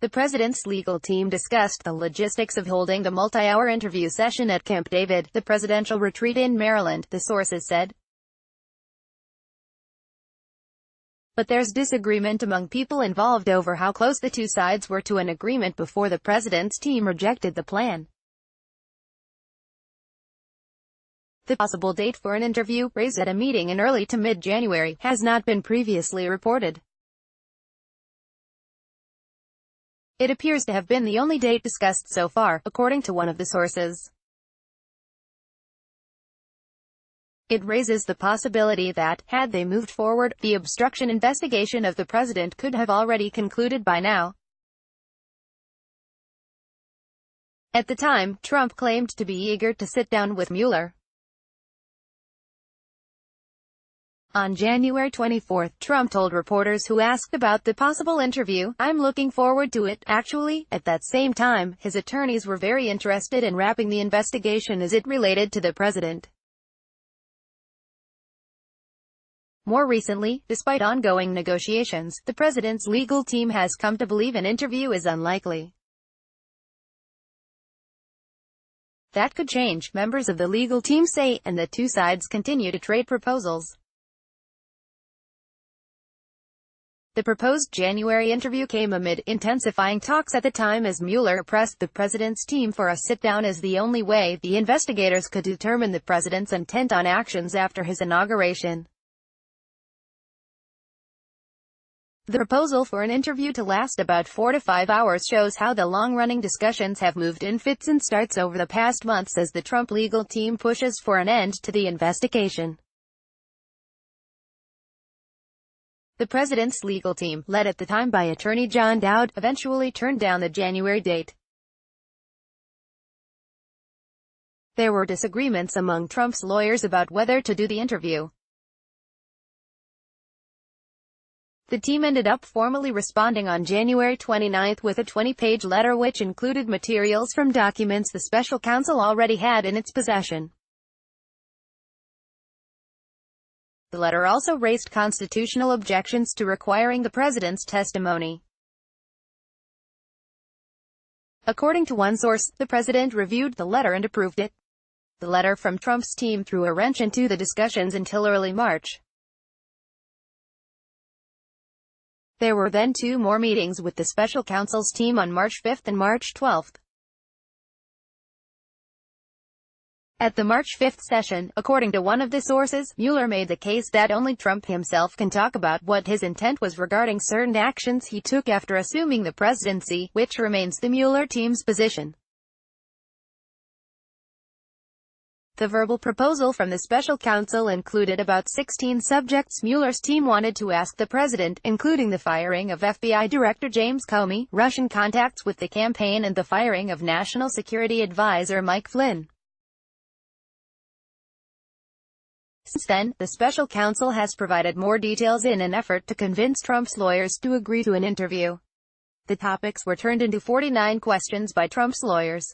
The president's legal team discussed the logistics of holding the multi-hour interview session at Camp David, the presidential retreat in Maryland, the sources said. But there's disagreement among people involved over how close the two sides were to an agreement before the president's team rejected the plan. The possible date for an interview, raised at a meeting in early to mid-January, has not been previously reported. It appears to have been the only date discussed so far, according to one of the sources. It raises the possibility that, had they moved forward, the obstruction investigation of the president could have already concluded by now. At the time, Trump claimed to be eager to sit down with Mueller. On January 24, Trump told reporters who asked about the possible interview, "I'm looking forward to it." Actually, at that same time, his attorneys were very interested in wrapping the investigation as it related to the president. More recently, despite ongoing negotiations, the president's legal team has come to believe an interview is unlikely. That could change, members of the legal team say, and the two sides continue to trade proposals. The proposed January interview came amid intensifying talks at the time as Mueller pressed the president's team for a sit-down as the only way the investigators could determine the president's intent on actions after his inauguration. The proposal for an interview to last about 4 to 5 hours shows how the long-running discussions have moved in fits and starts over the past months as the Trump legal team pushes for an end to the investigation. The president's legal team, led at the time by attorney John Dowd, eventually turned down the January date. There were disagreements among Trump's lawyers about whether to do the interview. The team ended up formally responding on January 29 with a 20-page letter which included materials from documents the special counsel already had in its possession. The letter also raised constitutional objections to requiring the president's testimony. According to one source, the president reviewed the letter and approved it. The letter from Trump's team threw a wrench into the discussions until early March. There were then 2 more meetings with the special counsel's team on March 5 and March 12. At the March 5 session, according to one of the sources, Mueller made the case that only Trump himself can talk about what his intent was regarding certain actions he took after assuming the presidency, which remains the Mueller team's position. The verbal proposal from the special counsel included about 16 subjects Mueller's team wanted to ask the president, including the firing of FBI Director James Comey, Russian contacts with the campaign and the firing of National Security Advisor Mike Flynn. Since then, the special counsel has provided more details in an effort to convince Trump's lawyers to agree to an interview. The topics were turned into 49 questions by Trump's lawyers.